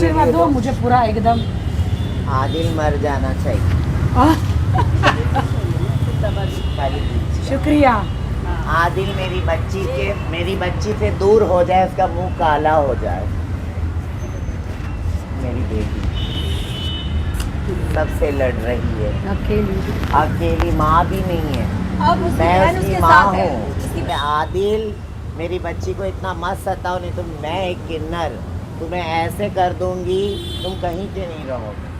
आशीर्वाद दो मुझे पूरा एकदम। आदिल मर जाना चाहिए। शुक्रिया। आदिल मेरी बच्ची से दूर हो जाए, उसका मुंह काला हो जाए। मेरी बेटी सबसे लड़ रही है, अकेली माँ भी नहीं है। अब उसकी मैं बहन उसकी उसके माँ साथ है। हूँ। आदिल मेरी बच्ची को इतना मत सताओ, नहीं तो मैं एक किन्नर तुम्हें ऐसे कर दूंगी, तुम कहीं के नहीं रहोगे।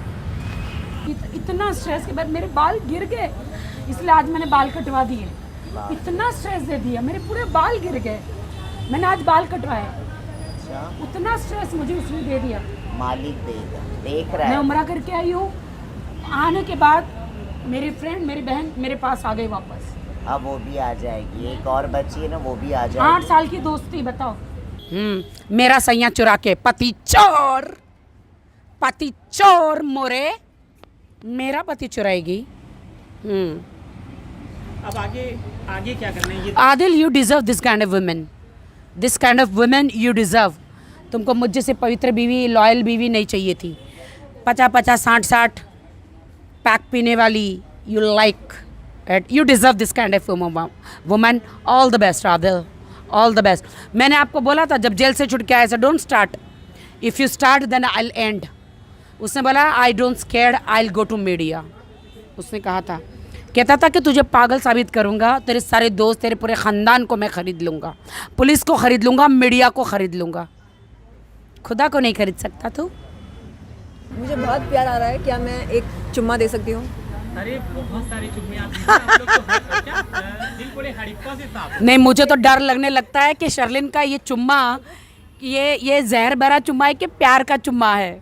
इतना स्ट्रेस के बाद मेरे बाल गिर गए, इसलिए आज मैंने बाल कटवा दिए। इतना स्ट्रेस दे दिया, मेरे पूरे बाल गिर गए, मैंने आज बाल कटवाए। अच्छा, उतना स्ट्रेस मुझे उसने दे दिया। मालिक देगा, देख रहा मैं है। उम्रा करके आई हूँ, आने के बाद मेरी फ्रेंड मेरी बहन मेरे पास आ गई वापस। अब वो भी आ जाएगी, एक और बच्ची है ना, वो भी आ 8 जाएगी। साल की दोस्ती, बताओ। मेरा सैया चुरा के पति चोर मोरे, मेरा पति चुराएगी। अब आगे क्या करना है ये? Adil, you deserve this kind of women you deserve. तुमको मुझ जैसे पवित्र बीवी, लॉयल बीवी नहीं चाहिए थी। 50-50, 60-60 पैक पीने वाली, you like it, you deserve this kind of woman. All the best Adil, all the best. मैंने आपको बोला था जब जेल से छुट के आया था, don't start, if you start then I will end. उसने बोला I don't scared, I will go to media. उसने कहा था, कहता था कि तुझे पागल साबित करूंगा, तेरे सारे दोस्त, तेरे पूरे ख़ानदान को मैं ख़रीद लूँगा, पुलिस को ख़रीद लूँगा, मीडिया को ख़रीद लूँगा। खुदा को नहीं खरीद सकता तू। मुझे बहुत प्यार आ रहा है, क्या मैं एक चुम्मा दे सकती हूँ? अरे बहुत सारे चुम्मे आप दीजिए, आप लोग तो क्या दिल बड़े हड़प्पा से साफ। नहीं, मुझे तो डर लगने लगता है कि शर्लिन का ये चुम्मा, ये जहर भरा चुम्मा है कि प्यार का चुम्मा है।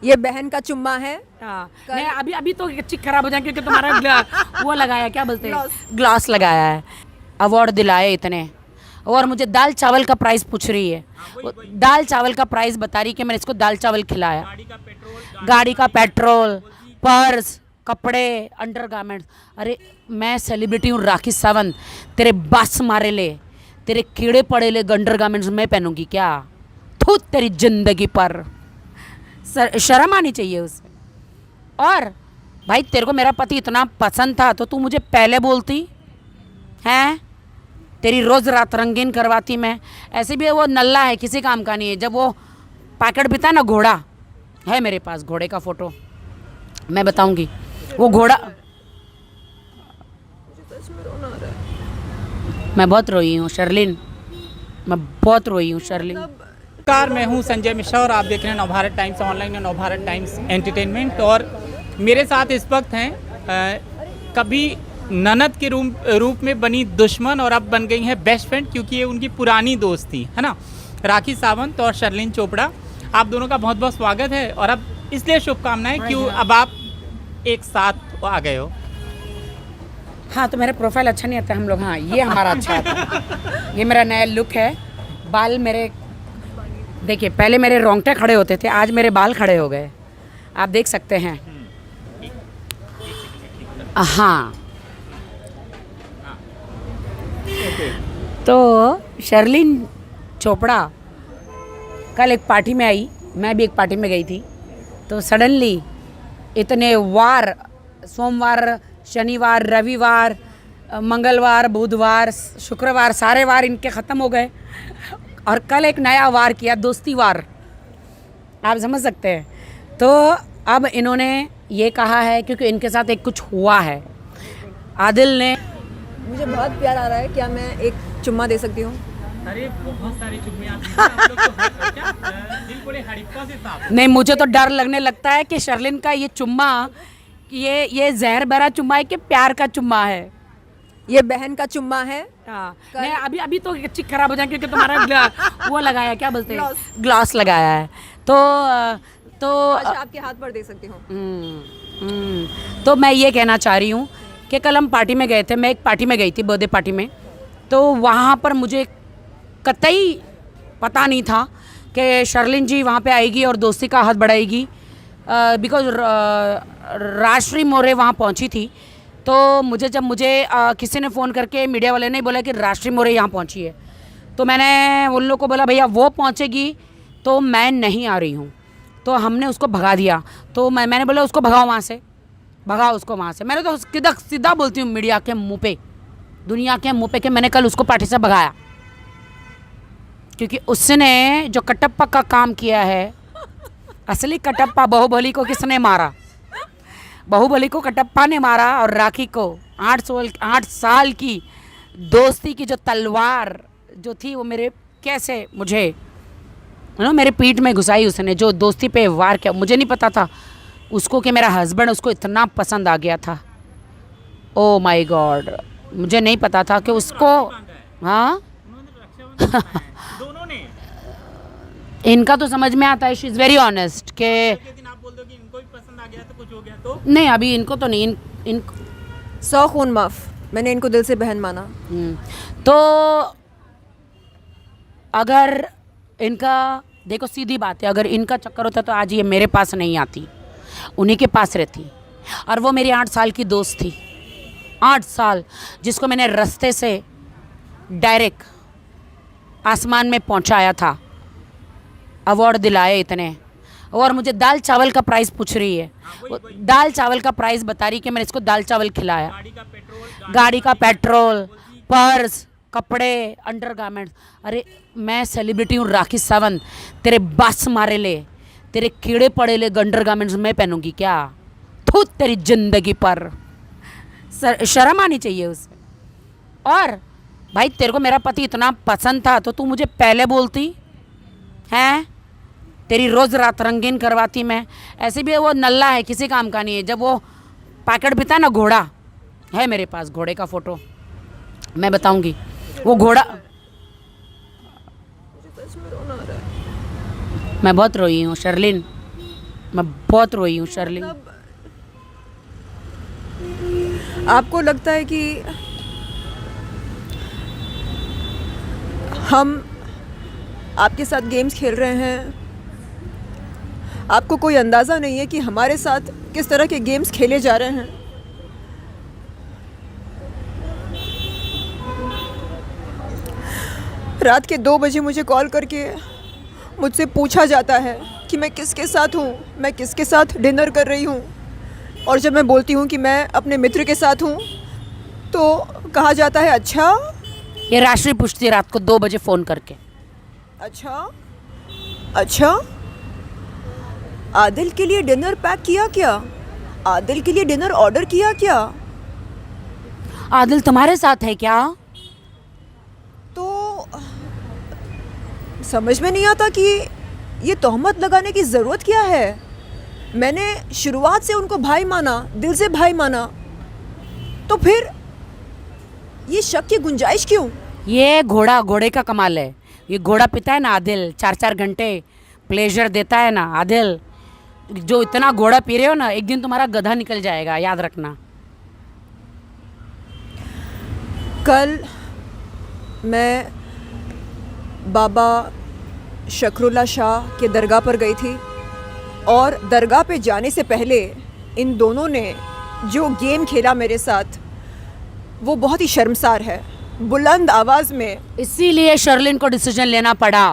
ये बहन का चुम्मा है। हाँ, नहीं अभी तो चिक खराब हो जाएगी क्योंकि तुम्हारा वो लगाया, क्या बोलते हैं, ग्लास लगाया है। अवार्ड दिलाए इतने, और मुझे दाल चावल का प्राइस पूछ रही है। दाल चावल का प्राइस बता रही कि मैंने इसको दाल चावल खिलाया। गाड़ी का पेट्रोल, पर्स, कपड़े, अंडरगारमेंट्स। अरे मैं सेलिब्रिटी हूँ, राखी सावंत, तेरे बस मारे ले, तेरे कीड़े पड़े ले अंडरगारमेंट्स मैं पहनूंगी क्या? थू तेरी जिंदगी पर, शर्म आनी चाहिए उसे। और भाई तेरे को मेरा पति इतना पसंद था तो तू मुझे पहले बोलती हैं, तेरी रोज़ रात रंगीन करवाती मैं। ऐसे भी वो नल्ला है, किसी काम का नहीं है। जब वो पैकेट बिता ना, घोड़ा है मेरे पास, घोड़े का फ़ोटो मैं बताऊंगी। वो घोड़ा, मैं बहुत रोई हूँ शर्लिन, मैं बहुत रोई हूँ शर्लिन। नमस्कार, मैं हूं संजय मिश्रा और आप देख रहे हैं नवभारत टाइम्स ऑनलाइन और नवभारत टाइम्स एंटरटेनमेंट। और मेरे साथ इस वक्त हैं कभी ननद के रूप में बनी दुश्मन और अब बन गई हैं बेस्ट फ्रेंड, क्योंकि ये उनकी पुरानी दोस्त थी, है ना, राखी सावंत और शर्लिन चोपड़ा। आप दोनों का बहुत बहुत स्वागत है और अब इसलिए शुभकामनाएं क्यों अब आप एक साथ आ गए हो। हाँ, तो मेरा प्रोफाइल अच्छा नहीं आता हम लोग, हाँ ये हमारा अच्छा आता। ये मेरा नया लुक है। बाल मेरे देखिए, पहले मेरे रोंगटे खड़े होते थे, आज मेरे बाल खड़े हो गए, आप देख सकते हैं। हाँ, तो शर्लिन चोपड़ा कल एक पार्टी में आई, मैं भी एक पार्टी में गई थी, तो सडनली इतने वार, सोमवार, शनिवार, रविवार, मंगलवार, बुधवार, शुक्रवार, सारे वार इनके ख़त्म हो गए और कल एक नया वार किया, दोस्ती वार, आप समझ सकते हैं। तो अब इन्होंने ये कहा है क्योंकि इनके साथ एक कुछ हुआ है। आदिल ने, मुझे बहुत प्यार आ रहा है, क्या मैं एक चुम्मा दे सकती हूँ? अरे बहुत सारे चुम्मे आप दीजिए, आप लोग तो क्या दिल बड़े हड़प्पा से साफ। नहीं, मुझे तो डर लगने लगता है कि शर्लिन का ये चुम्मा, ये जहर भरा चुम्मा है कि प्यार का चुम्मा है। ये बहन का चुम्मा है। हाँ, नहीं अभी तो चिक खराब हो जाएगी क्योंकि तुम्हारा वो लगाया, क्या बोलते हैं, ग्लास लगाया है। तो अच्छा, आपके हाथ पर दे सकती हूँ। तो मैं ये कहना चाह रही हूँ कि कल हम पार्टी में गए थे, मैं एक पार्टी में गई थी, बर्थडे पार्टी में, तो वहाँ पर मुझे कतई पता नहीं था कि शर्लिन जी वहाँ पे आएगी और दोस्ती का हाथ बढ़ाएगी, बिकॉज राजश्री मोरे वहाँ पहुँची थी। तो जब मुझे किसी ने फ़ोन करके, मीडिया वाले ने बोला कि राजश्री मोरे यहाँ पहुँची है, तो मैंने उन लोग को बोला भैया वो पहुँचेगी तो मैं नहीं आ रही हूँ। तो हमने उसको भगा दिया। तो मैंने बोला उसको भगाओ वहाँ से, भगाओ उसको वहाँ से। मैंने तो सीधा सीधा बोलती हूँ मीडिया के मुंह पे, दुनिया के मुंह पे, कि मैंने कल उसको पार्टी से भगाया, क्योंकि उसने जो कटप्पा का काम किया है, असली कटप्पा बाहुबली को किसने मारा? बाहुबली को कटप्पा ने मारा, और राखी को 8 साल की दोस्ती की जो तलवार जो थी वो मेरे कैसे मुझे मेरे पीठ में घुसाई उसने, जो दोस्ती पे वार किया। मुझे नहीं पता था उसको कि मेरा हस्बैंड उसको इतना पसंद आ गया था। ओ माय गॉड, मुझे नहीं पता था कि उसको, हाँ दोनों ने। इनका तो समझ में आता है, शी इज़ वेरी ऑनेस्ट के आप बोल दो कि इनको भी पसंद आ गया तो कुछ हो गया तो नहीं, अभी इनको तो नहीं, इनको 100 खून माफ, मैंने इनको दिल से बहन माना। तो अगर इनका, देखो सीधी बात है, अगर इनका चक्कर होता तो आज ये मेरे पास नहीं आती, उन्हीं के पास रहती। और वो मेरी 8 साल की दोस्त थी, 8 साल, जिसको मैंने रास्ते से डायरेक्ट आसमान में पहुंचाया था, अवार्ड दिलाए इतने, और मुझे दाल चावल का प्राइस पूछ रही है। दाल चावल का प्राइस बता रही कि मैंने इसको दाल चावल खिलाया, गाड़ी का पेट्रोल, पर्स, कपड़े, अंडरगारमेंट्स। अरे मैं सेलिब्रिटी हूँ राखी सावंत, तेरे बस मारे ले, तेरे कीड़े पड़े ले अंडरगारमेंट्स मैं पहनूंगी क्या? थू तेरी जिंदगी पर, शर्म आनी चाहिए उसे। और भाई तेरे को मेरा पति इतना पसंद था तो तू मुझे पहले बोलती हैं, तेरी रोज़ रात रंगीन करवाती मैं। ऐसे भी वो नल्ला है, किसी काम का नहीं है। जब वो पैकेट बिता है ना, घोड़ा है मेरे पास, घोड़े का फ़ोटो मैं बताऊंगी। वो घोड़ा, मैं बहुत रोई हूँ शर्लिन, मैं बहुत रोई हूँ शर्लिन। आपको लगता है कि हम आपके साथ गेम्स खेल रहे हैं, आपको कोई अंदाज़ा नहीं है कि हमारे साथ किस तरह के गेम्स खेले जा रहे हैं। रात के 2 बजे मुझे कॉल करके मुझसे पूछा जाता है कि मैं किसके साथ हूँ, मैं किसके साथ डिनर कर रही हूँ। और जब मैं बोलती हूँ कि मैं अपने मित्र के साथ हूँ तो कहा जाता है अच्छा। ये राशि पूछती है रात को 2 बजे फ़ोन करके, अच्छा आदिल के लिए डिनर पैक किया क्या, आदिल के लिए डिनर ऑर्डर किया क्या? आदिल तुम्हारे साथ है क्या? तो समझ में नहीं आता कि ये तोहमत लगाने की ज़रूरत क्या है। मैंने शुरुआत से उनको भाई माना, दिल से भाई माना, तो फिर ये शक की गुंजाइश क्यों? ये घोड़े का कमाल है। ये घोड़ा पीता है ना आदिल, 4-4 घंटे प्लेजर देता है ना आदिल। जो इतना घोड़ा पी रहे हो ना, एक दिन तुम्हारा गधा निकल जाएगा, याद रखना। कल मैं बाबा शकरुल्ला शाह के दरगाह पर गई थी, और दरगाह पे जाने से पहले इन दोनों ने जो गेम खेला मेरे साथ वो बहुत ही शर्मसार है। बुलंद आवाज़ में, इसीलिए शर्लिन को डिसीजन लेना पड़ा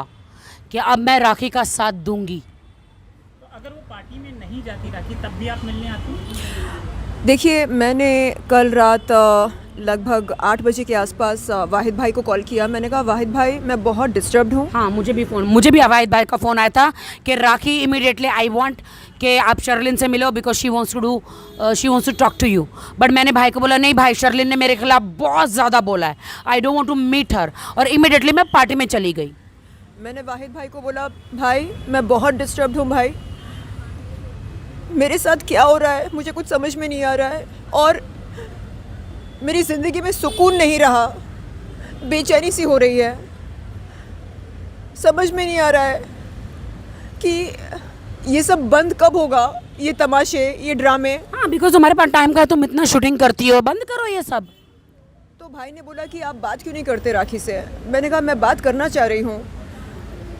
कि अब मैं राखी का साथ दूंगी। तो अगर वो पार्टी में नहीं जाती राखी तब भी आप मिलने आती? देखिए मैंने कल रात लगभग 8 बजे के आसपास वाहिद भाई को कॉल किया। मैंने कहा वाहिद भाई मैं बहुत डिस्टर्ब्ड हूँ। हाँ, मुझे भी वाहिद भाई का फ़ोन आया था कि राखी इमीडिएटली आई वांट कि आप शर्लिन से मिलो because she wants to talk to you. But मैंने भाई को बोला नहीं भाई, शर्लिन ने मेरे खिलाफ बहुत ज़्यादा बोला है, I don't want to meet her. और इमीडिएटली मैं पार्टी में चली गई। मैंने वाहिद भाई को बोला भाई मैं बहुत डिस्टर्ब्ड हूँ भाई, मेरे साथ क्या हो रहा है मुझे कुछ समझ में नहीं आ रहा है, और मेरी ज़िंदगी में सुकून नहीं रहा, बेचैनी सी हो रही है, समझ में नहीं आ रहा है कि ये सब बंद कब होगा, ये तमाशे, ये ड्रामे। हाँ, बिकॉज तुम्हारे पास टाइम का है, तुम इतना शूटिंग करती हो, बंद करो ये सब। तो भाई ने बोला कि आप बात क्यों नहीं करते राखी से। मैंने कहा मैं बात करना चाह रही हूँ,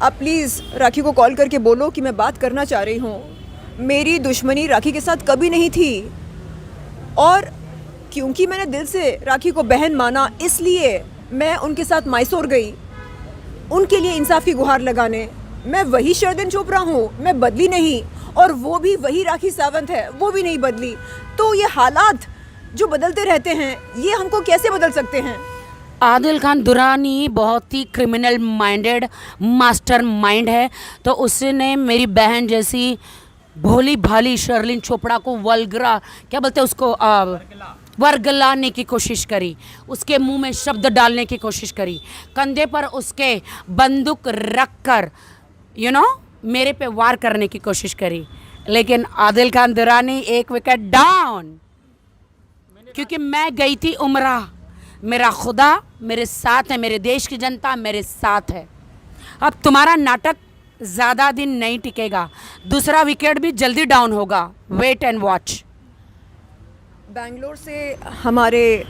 आप प्लीज़ राखी को कॉल करके बोलो कि मैं बात करना चाह रही हूँ। मेरी दुश्मनी राखी के साथ कभी नहीं थी, और क्योंकि मैंने दिल से राखी को बहन माना इसलिए मैं उनके साथ मैसूर गई, उनके लिए इंसाफ की गुहार लगाने, मैं वही शर्लिन चोपड़ा हूँ, मैं बदली नहीं। और वो भी वही राखी सावंत है, वो भी नहीं बदली। तो ये हालात जो बदलते रहते हैं, ये हमको कैसे बदल सकते हैं? आदिल खान दुरानी बहुत ही क्रिमिनल माइंडेड मास्टर माइंड है, तो उसने मेरी बहन जैसी भोली भाली शर्लिन चोपड़ा को वल्गरा क्या बोलते हैं उसको वर्गलाने की कोशिश करी, उसके मुंह में शब्द डालने की कोशिश करी, कंधे पर उसके बंदूक रख कर मेरे पे वार करने की कोशिश करी। लेकिन आदिल खान दुरानी एक विकेट डाउन, क्योंकि मैं गई थी उमरा। मेरा खुदा मेरे साथ है, मेरे देश की जनता मेरे साथ है। अब तुम्हारा नाटक ज़्यादा दिन नहीं टिकेगा, दूसरा विकेट भी जल्दी डाउन होगा, वेट एंड वॉच। बेंगलोर से हमारे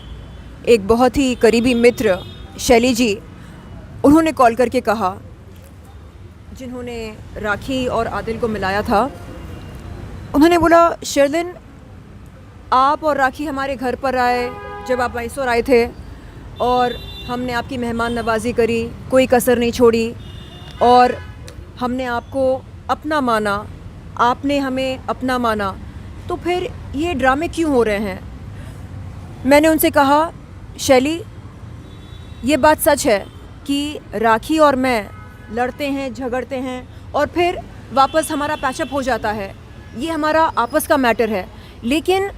एक बहुत ही करीबी मित्र शैली जी, उन्होंने कॉल करके कहा, जिन्होंने राखी और आदिल को मिलाया था, उन्होंने बोला शर्लिन आप और राखी हमारे घर पर आए जब आप मैसूर आए थे, और हमने आपकी मेहमान नवाजी करी, कोई कसर नहीं छोड़ी, और हमने आपको अपना माना, आपने हमें अपना माना, तो फिर ये ड्रामे क्यों हो रहे हैं? मैंने उनसे कहा शैली, ये बात सच है कि राखी और मैं लड़ते हैं, झगड़ते हैं, और फिर वापस हमारा पैचअप हो जाता है, ये हमारा आपस का मैटर है। लेकिन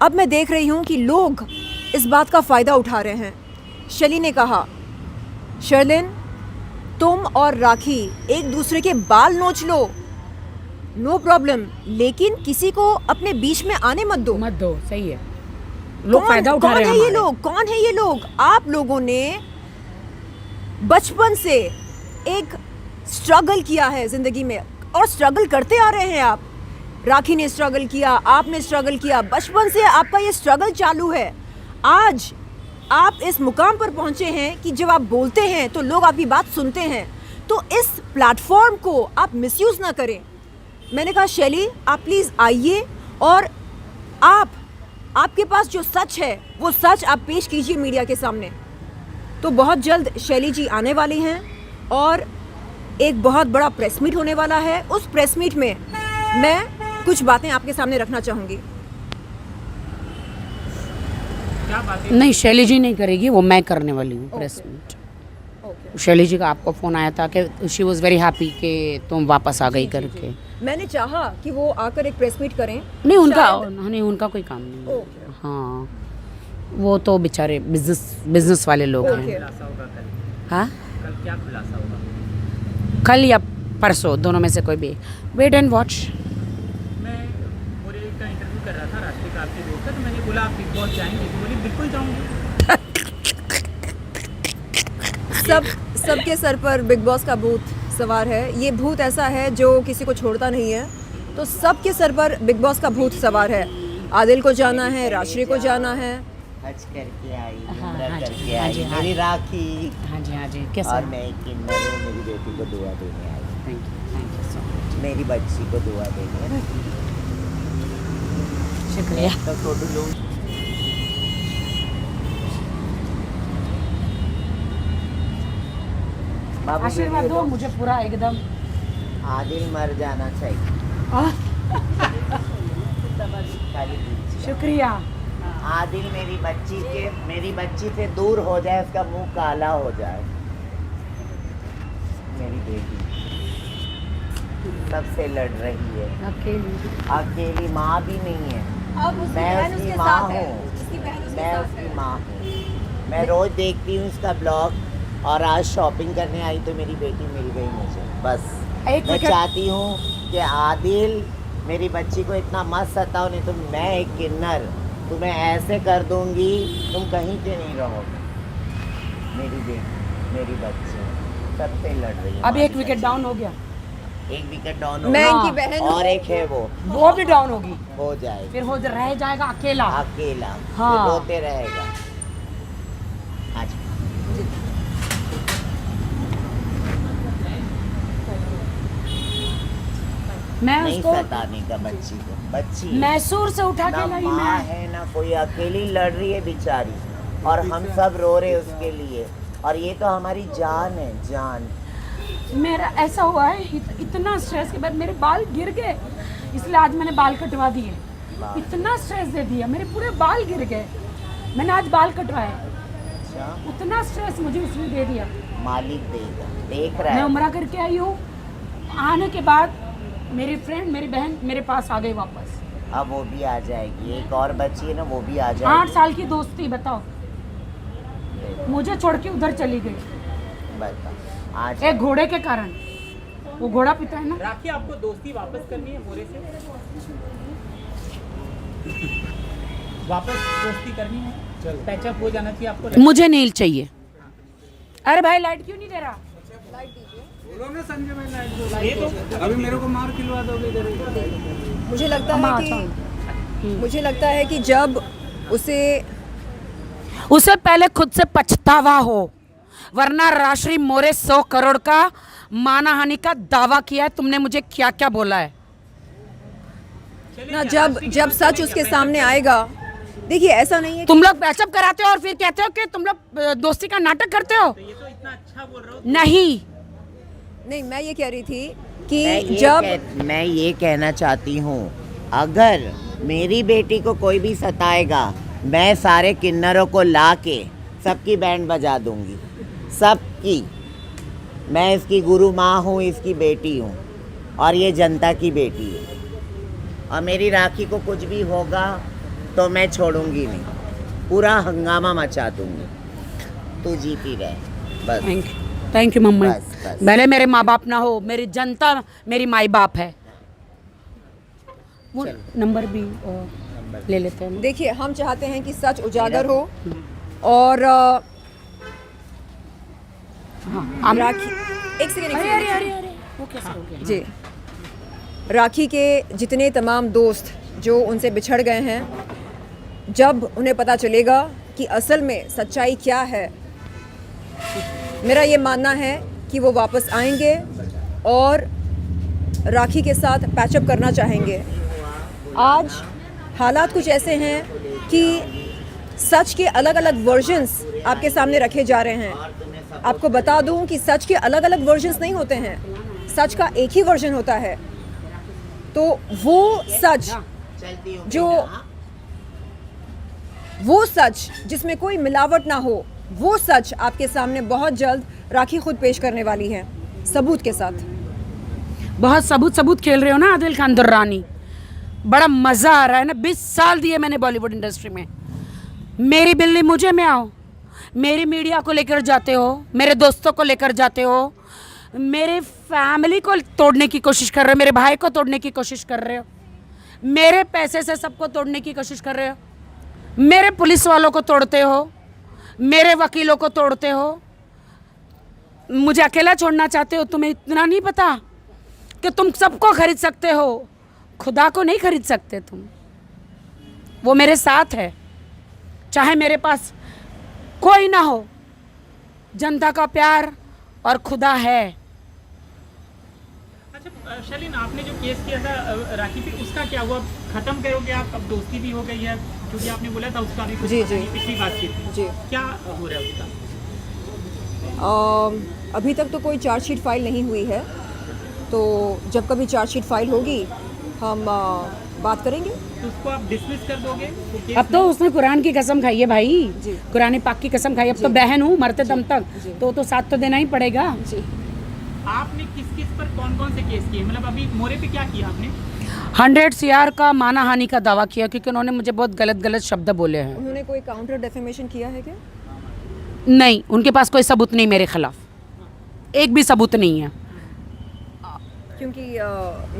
अब मैं देख रही हूँ कि लोग इस बात का फ़ायदा उठा रहे हैं। शैली ने कहा शर्लिन तुम और राखी एक दूसरे के बाल नोच लो, नो प्रॉब्लम, लेकिन किसी को अपने बीच में आने मत दो। सही है, लोग फायदा उठा रहे हैं। कौन है ये लोग? कौन है ये लोग? आप लोगों ने बचपन से एक स्ट्रगल किया है ज़िंदगी में, और स्ट्रगल करते आ रहे हैं आप। राखी ने स्ट्रगल किया, आपने स्ट्रगल किया, बचपन से आपका ये स्ट्रगल चालू है। आज आप इस मुकाम पर पहुंचे हैं कि जब आप बोलते हैं तो लोग आपकी बात सुनते हैं, तो इस प्लेटफॉर्म को आप मिसयूज़ ना करें। मैंने कहा शैली आप प्लीज़ आइए, और आपके पास जो सच है वो सच आप पेश कीजिए मीडिया के सामने। तो बहुत जल्द शैली जी आने वाली हैं, और एक बहुत बड़ा प्रेस मीट होने वाला है। उस प्रेस मीट में मैं कुछ बातें आपके सामने रखना चाहूँगी। क्या बातें? नहीं, शैली जी नहीं करेगी, वो मैं करने वाली हूँ प्रेस मीट। शैली जी का आपको फ़ोन आया था कि शी वॉज़ वेरी हैप्पी कि तुम वापस आ गई करके। मैंने चाहा कि वो आकर एक प्रेस मीट करें। नहीं, उनका कोई काम नहीं है। हाँ, वो तो बेचारे बिजनेस वाले लोग हैं। खुलासा होगा कल? हाँ, कल क्या खुलासा होगा? कल या परसों, दोनों में से कोई भी। Wait and watch. मैं मोरे का इंटरव्यू कर रहा था राष्ट्रीय काल के रोक, तो मैंने बोला आप बिग बॉस जाएंगे? तो बोली बिल्कुल जाऊंगी। सबके सर पर बिग बॉस का भूत सवार है। ये भूत ऐसा है जो किसी को छोड़ता नहीं है। तो सबके सर पर बिग बॉस का भूत सवार है। आदिल को जाना है, राष्ट्रीय को जाना है। हज करके आई, हाँ, उम्रा हाँ जी, करके हाँ आई, जी, हाँ मेरी जी। राखी। हाँ जी, कैसा? और मैं एक किन्नर हूँ, मेरी बेटी को दुआ देने आई, थैंक यू सो मच। मेरी बच्ची को दुआ देने आई। शुक्रिया। तो छोटू लोग बाबू आशीर्वाद बेटे दो लोग, मुझे पूरा एकदम। आदिल मर जाना चाहिए। खाली पूछिए। शुक्रिया। आदिल मेरी बच्ची से दूर हो जाए, उसका मुंह काला हो जाए। मेरी बेटी सबसे लड़ रही है, अकेली माँ भी नहीं है। मैं उसकी माँ हूँ, मैं रोज देखती हूँ उसका ब्लॉग, और आज शॉपिंग करने आई तो मेरी बेटी मिल गई मुझे। बस मैं चाहती हूँ कि आदिल मेरी बच्ची को इतना मत सताओ, नहीं तो मैं एक किन्नर तुम्हें ऐसे कर दूंगी, तुम कहीं के नहीं रहोगे। मेरी बेटी, मेरी बच्ची सबसे लड़ रही है। अब एक विकेट डाउन हो गया। एक विकेट डाउन हो मैं गया, इनकी बहन हूँ। और एक है वो भी डाउन होगी, हो जाएगी, फिर हो रह जाएगा अकेला। अकेला हाँ। फिर रोते रहेगा। आज मैं नहीं उसको सताने का बच्ची को, बच्ची मैसूर से उठा के ना लाई माँ मैं। है ना कोई, अकेली लड़ रही है बेचारी, और हम सब रो रहे उसके लिए। और ये तो हमारी जान है, जान। मेरा ऐसा हुआ है इतना स्ट्रेस के बाद मेरे बाल गिर गए, इसलिए आज मैंने बाल कटवा दिए। इतना स्ट्रेस दे दिया, मेरे पूरे बाल गिर गए, मैंने आज बाल कटवाए। अच्छा, उतना स्ट्रेस मुझे उसने दे दिया। मालिक देगा, देख रहा मैं है। उम्रा करके आई हूँ, आने के बाद मेरी फ्रेंड मेरी बहन मेरे पास आ गई वापस। अब वो भी आ जाएगी, एक और बच्ची है ना, वो भी आ 8 जाएगी। साल की दोस्ती, बताओ, मुझे छोड़ के उधर चली गई बता, आज एक घोड़े के कारण। वो घोड़ा पीता है ना। राखी, आपको दोस्ती वापस करनी है मोरे से? वापस दोस्ती करनी है, पैचअप हो जाना चाहिए आपको? मुझे नहीं चाहिए। अरे भाई लाइट क्यों नहीं दे रहा? बोलो ना संजय भाई लाइट दो। अभी मेरे को मार खिलवा दोगे इधर। मुझे लगता है कि जब उसे पहले खुद से पछतावा हो, वरना राश्री मोरे 100 करोड़ का मानहानि का दावा किया है। तुमने मुझे क्या क्या बोला है? ना जब सच उसके सामने आएगा, देखिए ऐसा नहीं है तुम लोग पैचअप कराते हो और फिर कहते हो कि तुम लोग दोस्ती का नाटक करते हो। ये तो इतना अच्छा बोल रहा हूँ। नहीं, नहीं, मैं ये कह रही थी कि मैं ये कहना चाहती हूँ, अगर मेरी बेटी को कोई भी सताएगा, मैं सारे किन्नरों को ला के सबकी बैंड बजा दूंगी, सबकी। मैं इसकी गुरु माँ हूँ, इसकी बेटी हूँ, और ये जनता की बेटी है। और मेरी राखी को कुछ भी होगा तो मैं छोड़ूंगी नहीं, पूरा हंगामा मचा दूंगी। तू जीती रहे बस। Thank you mummy. बस, बस। भले मेरे माँ बाप ना हो, मेरी जनता मेरी माई बाप है। वो नंबर भी ले लेते हैं। देखिए हम चाहते हैं कि सच उजागर हो और राखी एक सेकंड वो कैसे हो गया? जी, राखी के जितने तमाम दोस्त जो उनसे बिछड़ गए हैं, जब उन्हें पता चलेगा कि असल में सच्चाई क्या है, मेरा ये मानना है कि वो वापस आएंगे और राखी के साथ पैचअप करना चाहेंगे। आज हालात कुछ ऐसे हैं कि सच के अलग अलग वर्जन्स आपके सामने रखे जा रहे हैं। आपको बता दूं कि सच के अलग अलग वर्जन्स नहीं होते हैं, सच का एक ही वर्जन होता है। तो वो सच जिसमें कोई मिलावट ना हो, वो सच आपके सामने बहुत जल्द राखी खुद पेश करने वाली है, सबूत के साथ। बहुत सबूत खेल रहे हो ना आदिल खान दुर्रानी। बड़ा मज़ा आ रहा है ना। 20 साल दिए मैंने बॉलीवुड इंडस्ट्री में। मेरी बिल्ली मुझे में आओ, मेरी मीडिया को लेकर जाते हो, मेरे दोस्तों को लेकर जाते हो, मेरे फैमिली को तोड़ने की कोशिश कर रहे हो, मेरे भाई को तोड़ने की कोशिश कर रहे हो, मेरे पैसे से सबको तोड़ने की कोशिश कर रहे हो, मेरे पुलिस वालों को तोड़ते हो, मेरे वकीलों को तोड़ते हो, मुझे अकेला छोड़ना चाहते हो। तुम्हें इतना नहीं पता कि तुम सबको खरीद सकते हो, खुदा को नहीं खरीद सकते तुम। वो मेरे साथ है, चाहे मेरे पास कोई ना हो, जनता का प्यार और खुदा है। अच्छा शलीन, आपने जो केस किया था राखी पे, उसका क्या हुआ? खत्म करोगे आप? अब दोस्ती भी हो गई है, क्योंकि आपने बोला था उसका भी कुछ जी, पता जी। नहीं, पिछली बातचीत थी। जी। क्या हो रहा है उसका? अभी तक तो कोई चार्जशीट फाइल नहीं हुई है, तो जब कभी चार्जशीट फाइल होगी हम बात करेंगे। तो उसको आप डिसमिस कर दोगे? तो केस अब तो उसने कुरान की कसम खाई है भाई, जी। कुरान पाक की कसम खाई। अब तो बहन हूँ मरते दम तक, तो साथ तो देना ही पड़ेगा। जी, आपने किस किस पर कौन कौन से केस किए? मतलब अभी मोरे पे क्या किया आपने? 100 CR का मानहानि का दावा किया, क्योंकि उन्होंने मुझे बहुत गलत शब्द बोले हैं। उन्होंने कोई काउंटर डेफेमेशन किया है क्या? नहीं, उनके पास कोई सबूत नहीं मेरे खिलाफ, एक भी सबूत नहीं है। क्योंकि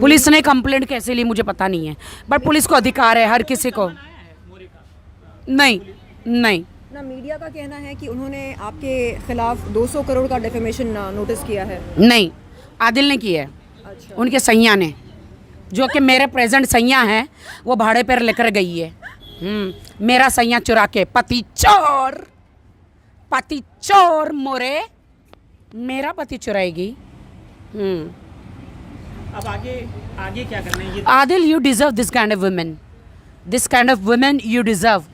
पुलिस ने कंप्लेंट कैसे ली मुझे पता नहीं है, बट पुलिस को अधिकार है हर किसी को। नहीं नहीं, ना मीडिया का कहना है कि उन्होंने आपके खिलाफ 200 करोड़ का डेफेमेशन नोटिस किया है। नहीं, आदिल ने किया है, अच्छा, उनके सैया ने, जो कि मेरे प्रेजेंट सैया हैं, वो भाड़े पर लेकर गई है। मेरा सैया चुरा के, पति चोर मोरे, मेरा पति चुराएगी। अब आगे क्या करना है? ये Adil, you deserve this kind of women you deserve.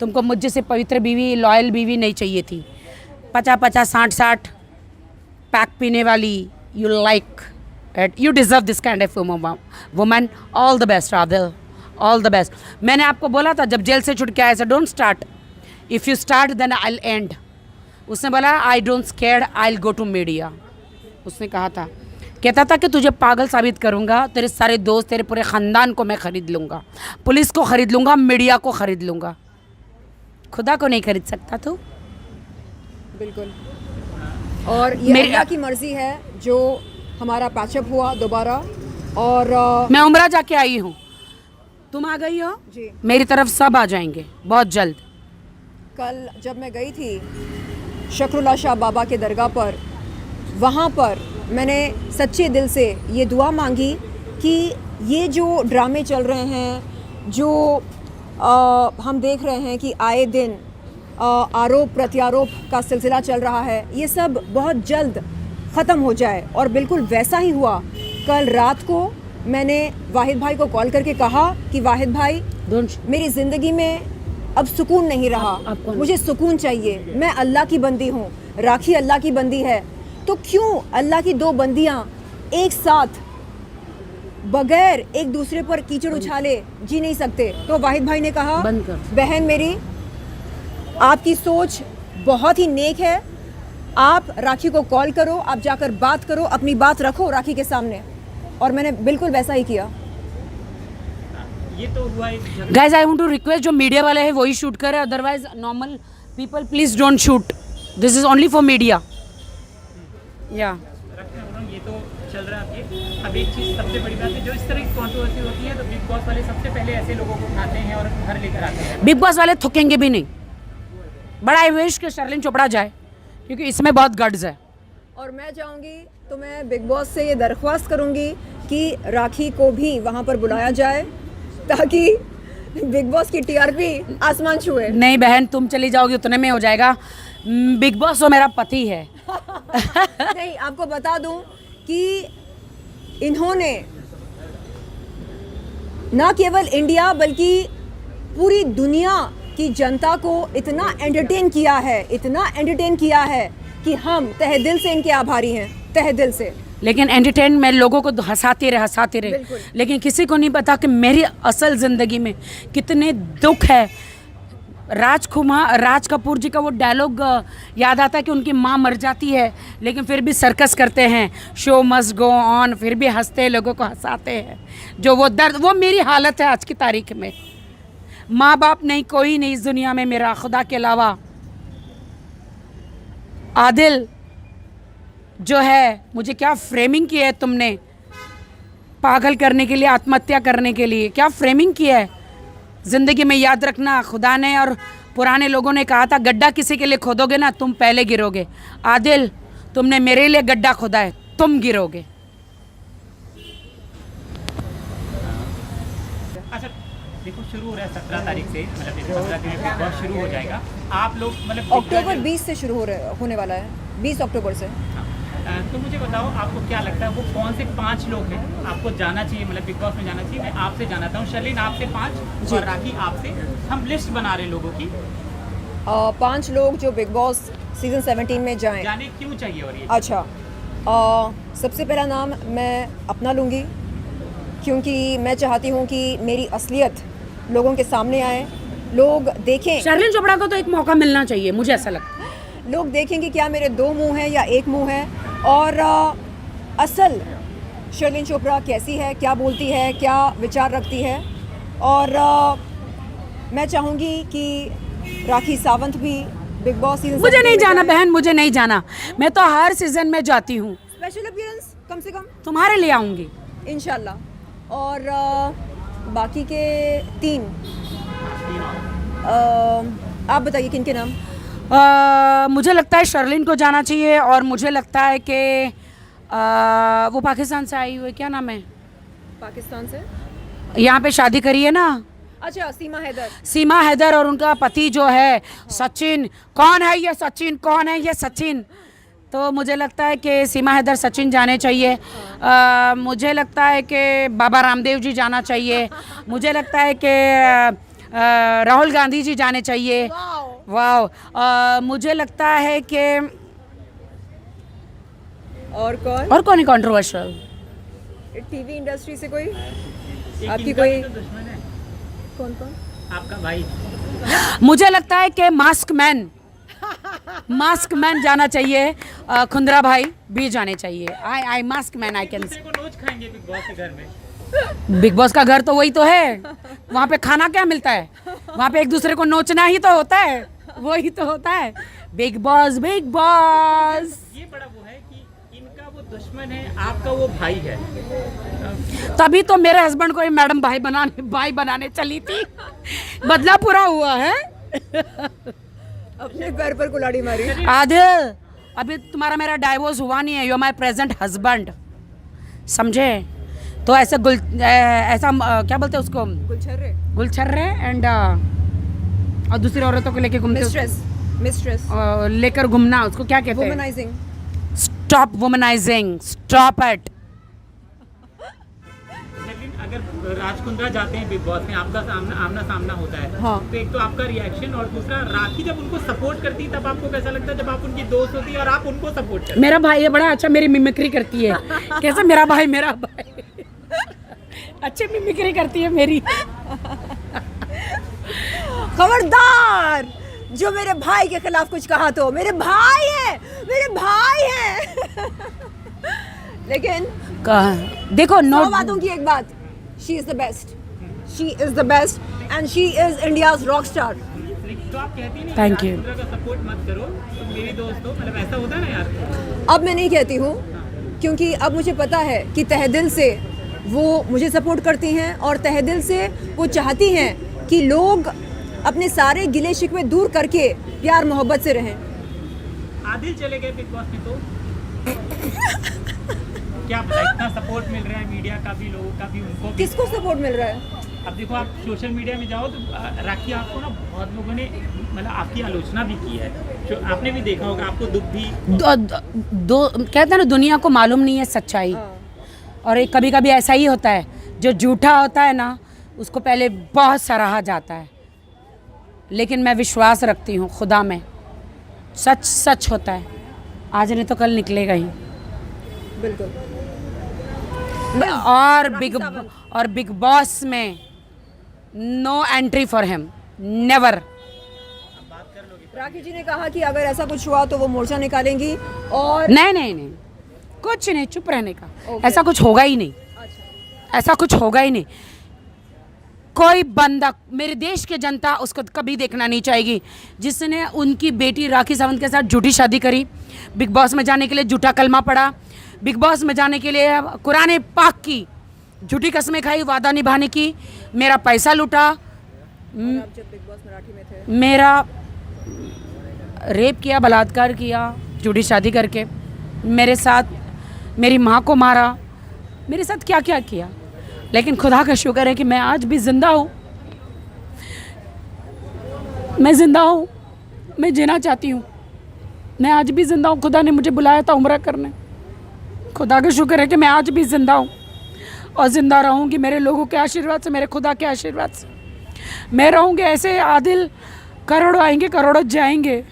तुमको मुझे से पवित्र बीवी, लॉयल बीवी नहीं चाहिए थी। 50-50, 60-60 पैक पीने वाली, you like it, you deserve this kind of woman. All the best, Adil, all the best. मैंने आपको बोला था जब जेल से छुट के आए, don't start. If you start then I'll end. उसने बोला I don't scared, I'll go to media. उसने कहा था, कहता था कि तुझे पागल साबित करूँगा, तेरे सारे दोस्त, तेरे पूरे ख़ानदान को मैं ख़रीद लूँगा, पुलिस को ख़रीद लूँगा, मीडिया को ख़रीद लूँगा, खुदा को नहीं खरीद सकता तू। बिल्कुल। और ये अल्लाह की मर्ज़ी है जो हमारा पैचअप हुआ दोबारा। और मैं उम्रा जाके आई हूँ, तुम आ गई हो जी, मेरी तरफ सब आ जाएंगे बहुत जल्द। कल जब मैं गई थी शकरुल्ला शाह बाबा के दरगाह पर, वहाँ पर मैंने सच्चे दिल से ये दुआ मांगी कि ये जो ड्रामे चल रहे हैं, जो हम देख रहे हैं कि आए दिन आरोप प्रत्यारोप का सिलसिला चल रहा है, ये सब बहुत जल्द ख़त्म हो जाए। और बिल्कुल वैसा ही हुआ। कल रात को मैंने वाहिद भाई को कॉल करके कहा कि वाहिद भाई, मेरी ज़िंदगी में अब सुकून नहीं रहा, मुझे सुकून चाहिए, मैं अल्लाह की बंदी हूँ, राखी अल्लाह की बंदी है, तो क्यों अल्लाह की दो बंदियाँ एक साथ बगैर एक दूसरे पर कीचड़ उछाले जी नहीं सकते। तो वाहिद भाई ने कहा, बहन मेरी, आपकी सोच बहुत ही नेक है, आप राखी को कॉल करो, आप जाकर बात करो, अपनी बात रखो राखी के सामने। और मैंने बिल्कुल वैसा ही किया। ये तो हुआ guys, I want to request, जो मीडिया वाले हैं वही शूट करें, otherwise normal people please don't shoot, this is only for media. या ये तो चल रहा है आपके। अब एक चीज़ सबसे बड़ी बात है, जो इस तरह की कंट्रोवर्सी होती है तो बिग बॉस वाले सबसे पहले ऐसे लोगों को उठाते हैं और घर लेकर आते हैं। बिग बॉस वाले थुकेंगे भी नहीं, बड़ा आई विश कि शर्लिन चोपड़ा जाए, क्योंकि इसमें बहुत गट्स है। और मैं चाहूँगी तो मैं बिग बॉस से ये दरख्वास्त करूँगी कि राखी को भी वहाँ पर बुलाया जाए, ताकि बिग बॉस की टीआरपी आसमान छुए। नहीं बहन, तुम चली जाओगी उतने में हो जाएगा। बिग बॉस तो मेरा पति है। नहीं, आपको बता दूं कि इन्होंने ना केवल इंडिया बल्कि पूरी दुनिया की जनता को इतना एंटरटेन किया है, इतना एंटरटेन किया है कि हम तहे दिल से इनके आभारी हैं, तहे दिल से। लेकिन एंटरटेन में लोगों को हंसाते रहे, लेकिन किसी को नहीं पता कि मेरी असल ज़िंदगी में कितने दुख है। राज कपूर जी का वो डायलॉग याद आता है कि उनकी माँ मर जाती है, लेकिन फिर भी सर्कस करते हैं, शो मस्ट गो ऑन, फिर भी हंसते हैं, लोगों को हंसाते हैं। जो वो दर्द, वो मेरी हालत है आज की तारीख में। माँ बाप नहीं, कोई नहीं इस दुनिया में मेरा, खुदा के अलावा। आदिल जो है, मुझे क्या फ्रेमिंग की है तुमने, पागल करने के लिए, आत्महत्या करने के लिए, क्या फ्रेमिंग की है। ज़िंदगी में याद रखना, खुदा ने और पुराने लोगों ने कहा था, गड्ढा किसी के लिए खोदोगे ना, तुम पहले गिरोगे। आदिल, तुमने मेरे लिए गड्ढा खोदा है, तुम गिरोगे। अच्छा देखो, शुरू हो रहा है 17 तारीख से, मतलब 15 दिन में बिग बॉस शुरू हो जाएगा। आप लोग मतलब अक्टूबर 20 से शुरू होने वाला है, 20 अक्टूबर से। तो मुझे बताओ, आपको क्या लगता है वो कौन से 5 लोग हैं आपको जाना चाहिए, मतलब बिग बॉस में जाना चाहिए? मैं आपसे जानता हूँ, शर्लिन आपसे 5 और राखी आपसे। हम लिस्ट बना रहे लोगों की, 5 लोग जो बिग बॉस सीजन 17 में जाने क्यों चाहिए। और ये अच्छा, सबसे पहला नाम मैं अपना लूँगी, क्योंकि मैं चाहती हूँ कि मेरी असलियत लोगों के सामने आए, लोग देखें। शर्लिन चोपड़ा को तो एक मौका मिलना चाहिए, मुझे ऐसा लगता है। लोग देखेंगे क्या मेरे 2 मुंह हैं या 1 मुंह है, और असल शर्लिन चोपड़ा कैसी है, क्या बोलती है, क्या विचार रखती है। और मैं चाहूँगी कि राखी सावंत भी बिग बॉस सीजन, मुझे नहीं जाना बहन, मुझे नहीं जाना। मैं तो हर सीजन में जाती हूँ, स्पेशल अपीयरेंस कम से कम तुम्हारे लिए आऊँगी इंशाल्लाह। और बाकी के 3 आप बताइए किन के नाम। मुझे लगता है शर्लिन को जाना चाहिए, और मुझे लगता है कि वो पाकिस्तान से आई हुई, क्या नाम है, पाकिस्तान से यहाँ पे शादी करी है ना, अच्छा सीमा हैदर, और उनका पति जो है सचिन। कौन है ये सचिन, कौन है ये सचिन? तो मुझे लगता है कि सीमा हैदर, सचिन जाने चाहिए। मुझे लगता है कि बाबा रामदेव जी जाना चाहिए। मुझे लगता है कि राहुल गांधी जी जाने चाहिए। वाह। मुझे लगता है कि और कौन? और कौन है कंट्रोवर्शियल? टीवी इंडस्ट्री से कोई एक आपकी इनका कोई भी तो दुश्मन है, कौन कौन? आपका भाई। मुझे लगता है कि मास्क मैन जाना चाहिए, खुंद्रा भाई भी जाने चाहिए। Eye mask man I can. दूसरे को नोच खाएंगे बिग बॉस के घर में। बिग बॉस का घर तो वही तो है, वहाँ पे खाना क्या मिलता है? वहाँ पे एक दूसरे को नोचना ही तो होता है, वही तो होता है। बिग बॉस ये बड़ा वो है कि इनका वो दुश्मन है, आपका वो भाई है। तभी तो मेरे हस्बैंड को ये मैडम भाई बनाने चली थी। बदला पूरा हुआ है। अपने पैर पर कुल्हाड़ी मारी। आदिल, अभी तुम्हारा मेरा डाइवोर्स हुआ नहीं है, यू माई प्रेजेंट हस्बैंड, समझे? तो ऐसा क्या बोलते हैं उसको, गुलछर्रे एंड और दूसरी औरतों को लेके घूमते, मिस्ट्रेस लेकर घूमना, उसको क्या कहते हैं? Womanising. Stop womanising, stop it. लेकिन अगर राज कुंद्रा जाते हैं बिग बॉस में, आपका आमना सामना होता है, हाँ। तो एक तो आपका रिएक्शन, और दूसरा राखी जब उनको सपोर्ट करती है तब आपको कैसा लगता है, जब आप उनकी दोस्त होती है और आप उनको सपोर्ट करते मेरा भाई है, बड़ा अच्छा मेरी मिमिक्री करती है। कैसे मेरा भाई अच्छी मिमिक्री करती है मेरी। खबरदार जो मेरे भाई के खिलाफ कुछ कहा तो, मेरे भाई है। लेकिन देखो नो बातों की एक बात, she is the best and she is India's rock star. हैं। तो आप कहती नहीं Thank कि you. राज कुंद्रा का सपोर्ट मत करो, तो मेरी दोस्त हो, मतलब ऐसा होता है ना यार। अब मैं नहीं कहती हूँ, क्योंकि अब मुझे पता है कि तहे दिल से वो मुझे सपोर्ट करती हैं और तहे दिल से वो चाहती हैं कि लोग अपने सारे गिले शिकवे दूर करके प्यार मोहब्बत से रहें। आदिल चले गए बिग बॉस में तो क्या पता, इतना सपोर्ट मिल रहा है मीडिया का भी, लोगों का भी, उनको भी। किसको सपोर्ट मिल रहा है? अब देखो, आप सोशल मीडिया में जाओ तो राखी आपको ना बहुत लोगों ने मतलब आपकी आलोचना भी की है, जो आपने भी देखा होगा, आपको दुख भी। कहते हैं ना, दुनिया को मालूम नहीं है सच्चाई, और एक कभी कभी ऐसा ही होता है, जो झूठा होता है ना उसको पहले बहुत सराहा जाता है, लेकिन मैं विश्वास रखती हूँ खुदा में, सच होता है, आज नहीं तो कल निकलेगा ही। बिल्कुल। और बिग बॉस में no entry for him, never. Rakhi ji ने कहा कि अगर ऐसा कुछ हुआ तो वो मोर्चा निकालेंगी, और नहीं, कुछ नहीं, चुप रहने का। Okay. ऐसा कुछ होगा ही नहीं, ऐसा कुछ होगा ही नहीं। कोई बंदा, मेरे देश की जनता उसको कभी देखना नहीं चाहेगी जिसने उनकी बेटी राखी सावंत के साथ झूठी शादी करी, बिग बॉस में जाने के लिए झूठा कलमा पड़ा, बिग बॉस में जाने के लिए कुरान पाक की झूठी कसमें खाई, वादा निभाने की, मेरा पैसा लूटा, जब बिग बॉस मराठी में थे मेरा रेप किया, बलात्कार किया झूठी शादी करके, मेरे साथ मेरी माँ को मारा, मेरे साथ क्या क्या किया। लेकिन खुदा का शुक्र है कि मैं आज भी ज़िंदा हूँ, मैं ज़िंदा हूँ, मैं जीना चाहती हूँ, मैं आज भी ज़िंदा हूँ। खुदा ने मुझे बुलाया था उम्रा करने, खुदा का शुक्र है कि मैं आज भी ज़िंदा हूँ और ज़िंदा रहूँगी मेरे लोगों के आशीर्वाद से, मेरे खुदा के आशीर्वाद से मैं रहूँगी। ऐसे आदिल करोड़ों आएंगे, करोड़ों जाएंगे,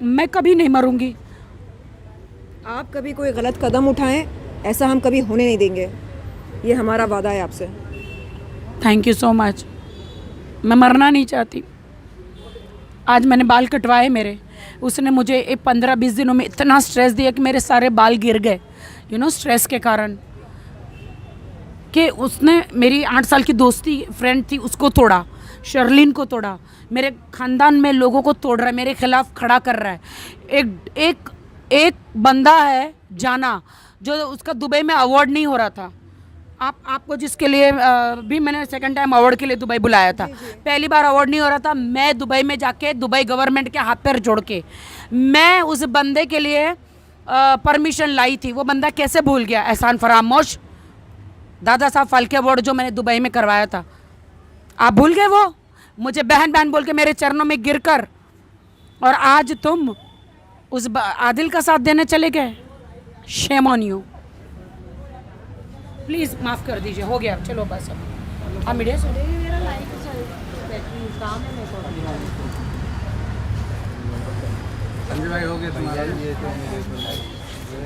मैं कभी नहीं मरूँगी। आप कभी कोई गलत कदम उठाएं, ऐसा हम कभी होने नहीं देंगे, ये हमारा वादा है आपसे। Thank you so much. मैं मरना नहीं चाहती। आज मैंने बाल कटवाए मेरे, उसने मुझे 15-20 दिनों में इतना स्ट्रेस दिया कि मेरे सारे बाल गिर गए, स्ट्रेस के कारण, कि उसने मेरी 8 साल की दोस्ती फ्रेंड थी उसको तोड़ा, शर्लिन को तोड़ा, मेरे ख़ानदान में लोगों को तोड़ रहा है, मेरे खिलाफ खड़ा कर रहा है। एक बंदा है जाना, जो उसका दुबई में अवार्ड नहीं हो रहा था, आपको जिसके लिए भी मैंने सेकंड टाइम अवार्ड के लिए दुबई बुलाया था, पहली बार अवार्ड नहीं हो रहा था, मैं दुबई में जाके दुबई गवर्नमेंट के हाथ पैर जोड़ के मैं उस बंदे के लिए परमिशन लाई थी। वो बंदा कैसे भूल गया? एहसान फरामोश, दादा साहब फाल्के अवार्ड जो मैंने दुबई में करवाया था, आप भूल गए? वो मुझे बहन बहन बोल के मेरे चरणों में गिरकर, और आज तुम उस आदिल का साथ देने चले गए। Shame on you. प्लीज़ माफ़ कर दीजिए, हो गया, चलो बस अब आप मीडिया से संजय भाई हो गया तुम्हारा। अब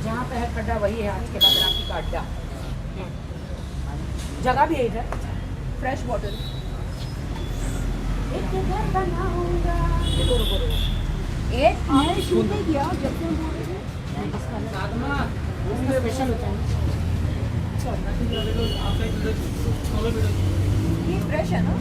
जहाँ पे है खड्डा वही है आज के बाद राखी का अड्डा। जगह भी है इधर। Fresh water. एक घर बनाऊंगा। एक मैंने शूट नहीं किया जब से स्पेशल होता है। ये फ्रेश है ना?